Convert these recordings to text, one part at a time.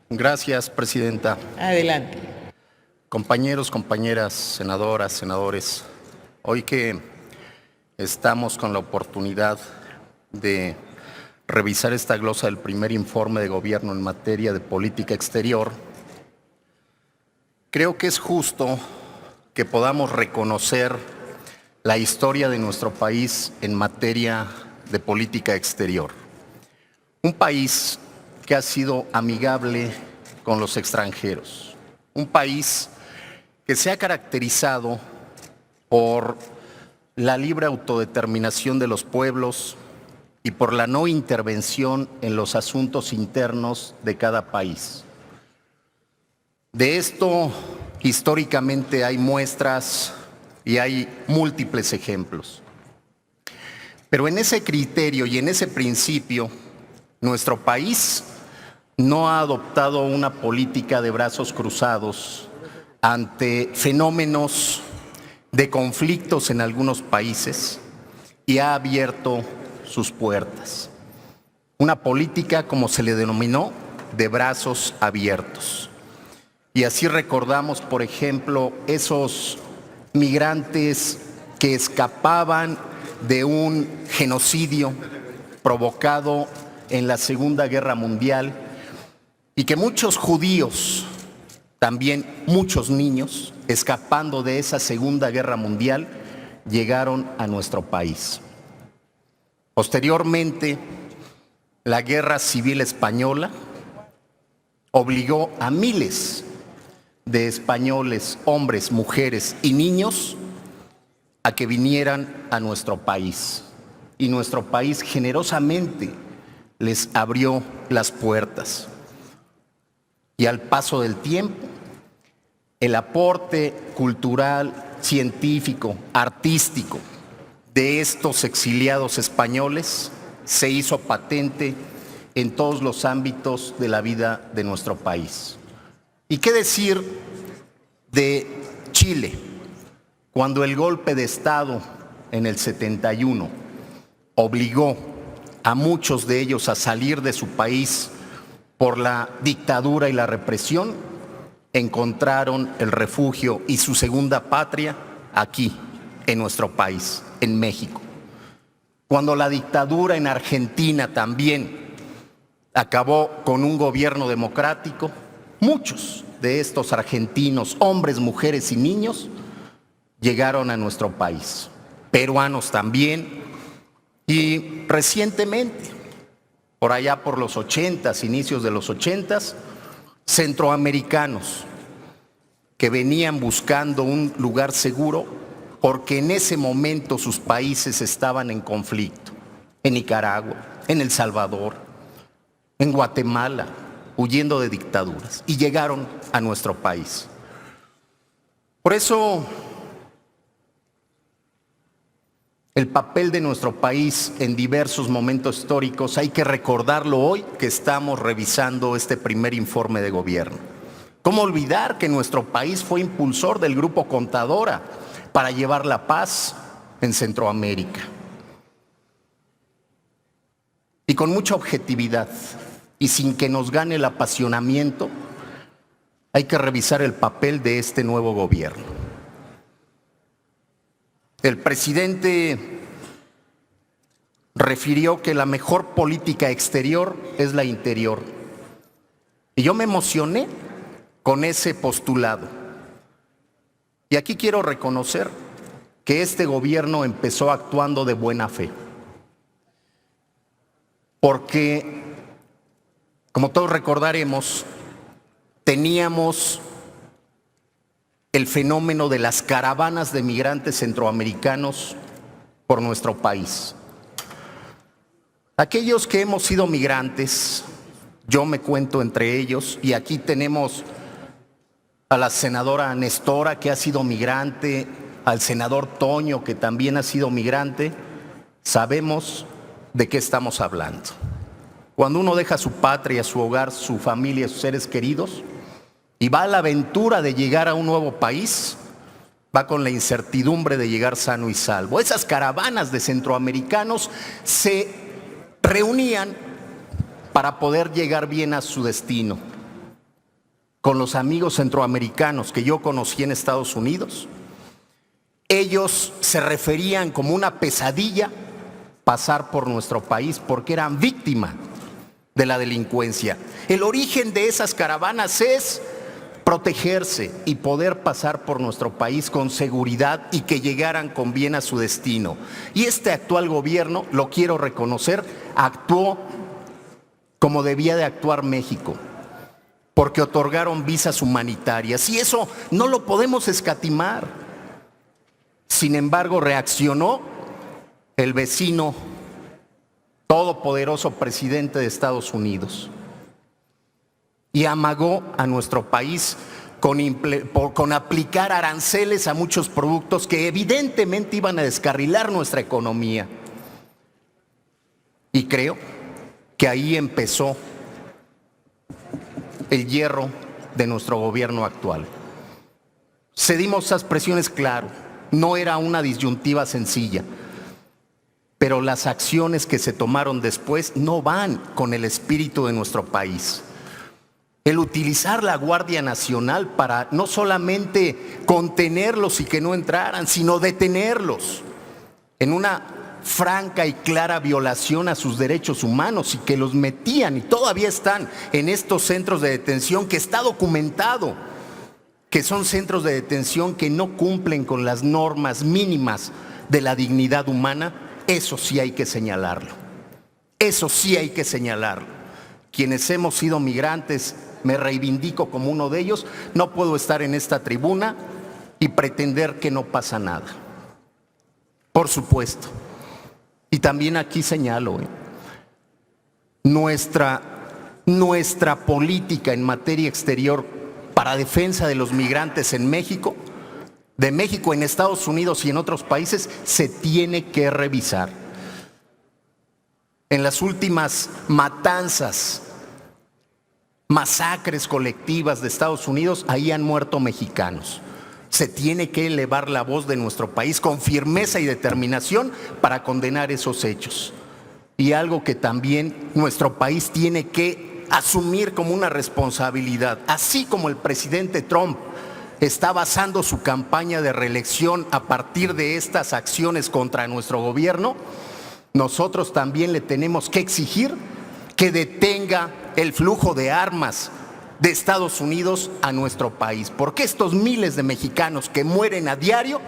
Gracias, presidenta. Adelante. Compañeros, compañeras, senadoras, senadores, hoy que estamos con la oportunidad de revisar esta glosa del primer informe de gobierno en materia de política exterior, creo que es justo que podamos reconocer la historia de nuestro país en materia de política exterior. Un país que ha sido amigable con los extranjeros. Un país que se ha caracterizado por la libre autodeterminación de los pueblos y por la no intervención en los asuntos internos de cada país. De esto, históricamente, hay muestras y hay múltiples ejemplos. Pero en ese criterio y en ese principio, nuestro país no ha adoptado una política de brazos cruzados ante fenómenos de conflictos en algunos países y ha abierto sus puertas. Una política, como se le denominó, de brazos abiertos. Y así recordamos, por ejemplo, esos migrantes que escapaban de un genocidio provocado en la Segunda Guerra Mundial y que muchos judíos, también muchos niños, escapando de esa Segunda Guerra Mundial, llegaron a nuestro país. Posteriormente, la Guerra Civil Española obligó a miles de españoles, hombres, mujeres y niños, a que vinieran a nuestro país. Y nuestro país generosamente les abrió las puertas. Y al paso del tiempo, el aporte cultural, científico, artístico de estos exiliados españoles se hizo patente en todos los ámbitos de la vida de nuestro país. ¿Y qué decir de Chile, cuando el golpe de Estado en el 71 obligó a muchos de ellos a salir de su país por la dictadura y la represión? Encontraron el refugio y su segunda patria aquí, en nuestro país, en México. Cuando la dictadura en Argentina también acabó con un gobierno democrático, muchos de estos argentinos, hombres, mujeres y niños, llegaron a nuestro país. Peruanos también. Y recientemente, por allá por los 80s, inicios de los 80s, centroamericanos que venían buscando un lugar seguro porque en ese momento sus países estaban en conflicto. En Nicaragua, en El Salvador, en Guatemala, huyendo de dictaduras, y llegaron a nuestro país. Por eso, el papel de nuestro país en diversos momentos históricos hay que recordarlo hoy que estamos revisando este primer informe de gobierno. ¿Cómo olvidar que nuestro país fue impulsor del Grupo Contadora para llevar la paz en Centroamérica? Y con mucha objetividad y sin que nos gane el apasionamiento, hay que revisar el papel de este nuevo gobierno. El presidente refirió que la mejor política exterior es la interior. Y yo me emocioné con ese postulado. Y aquí quiero reconocer que este gobierno empezó actuando de buena fe. Porque, como todos recordaremos, teníamos el fenómeno de las caravanas de migrantes centroamericanos por nuestro país. Aquellos que hemos sido migrantes, yo me cuento entre ellos, y aquí tenemos a la senadora Nestora, que ha sido migrante, al senador Toño, que también ha sido migrante, sabemos de qué estamos hablando. Cuando uno deja su patria, su hogar, su familia, sus seres queridos, y va a la aventura de llegar a un nuevo país, va con la incertidumbre de llegar sano y salvo. Esas caravanas de centroamericanos se reunían para poder llegar bien a su destino. con los amigos centroamericanos que yo conocí en Estados Unidos, ellos se referían como una pesadilla pasar por nuestro país porque eran víctimas de la delincuencia. El origen de esas caravanas es protegerse y poder pasar por nuestro país con seguridad y que llegaran con bien a su destino. Y este actual gobierno, lo quiero reconocer, actuó como debía de actuar México, porque otorgaron visas humanitarias y eso no lo podemos escatimar. Sin embargo, reaccionó el vecino todopoderoso presidente de Estados Unidos y amagó a nuestro país con aplicar aranceles a muchos productos que evidentemente iban a descarrilar nuestra economía. Y creo que ahí empezó el hierro de nuestro gobierno actual. Cedimos esas presiones, claro, no era una disyuntiva sencilla, pero las acciones que se tomaron después no van con el espíritu de nuestro país. El utilizar la Guardia Nacional para no solamente contenerlos y que no entraran, sino detenerlos en una franca y clara violación a sus derechos humanos y que los metían y todavía están en estos centros de detención que está documentado que son centros de detención que no cumplen con las normas mínimas de la dignidad humana. Eso sí hay que señalarlo. Eso sí hay que señalarlo. Quienes hemos sido migrantes, me reivindico como uno de ellos, no puedo estar en esta tribuna y pretender que no pasa nada. Por supuesto. Y también aquí señalo, nuestra política en materia exterior para defensa de los migrantes en México, de México en Estados Unidos y en otros países, se tiene que revisar. En las últimas matanzas, masacres colectivas de Estados Unidos, ahí han muerto mexicanos. Se tiene que elevar la voz de nuestro país con firmeza y determinación para condenar esos hechos. Y algo que también nuestro país tiene que asumir como una responsabilidad, así como el presidente Trump está basando su campaña de reelección a partir de estas acciones contra nuestro gobierno, nosotros también le tenemos que exigir que detenga el flujo de armas de Estados Unidos a nuestro país, porque estos miles de mexicanos que mueren a diario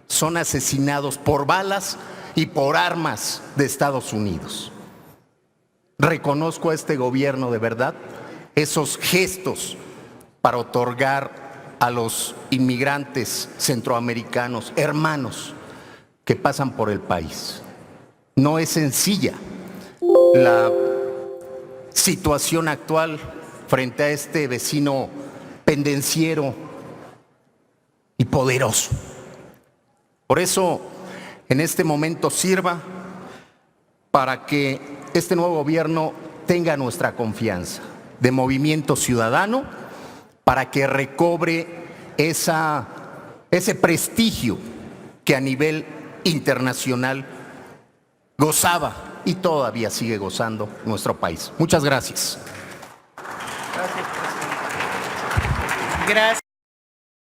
son asesinados por balas y por armas de Estados Unidos. Reconozco a este gobierno de verdad esos gestos para otorgar a los inmigrantes centroamericanos, hermanos que pasan por el país. No es sencilla la situación actual frente a este vecino pendenciero y poderoso. Por eso, en este momento sirva para que este nuevo gobierno tenga nuestra confianza de Movimiento Ciudadano, para que recobre ese prestigio que a nivel internacional gozaba y todavía sigue gozando nuestro país. Muchas gracias. Gracias, presidente. Gracias.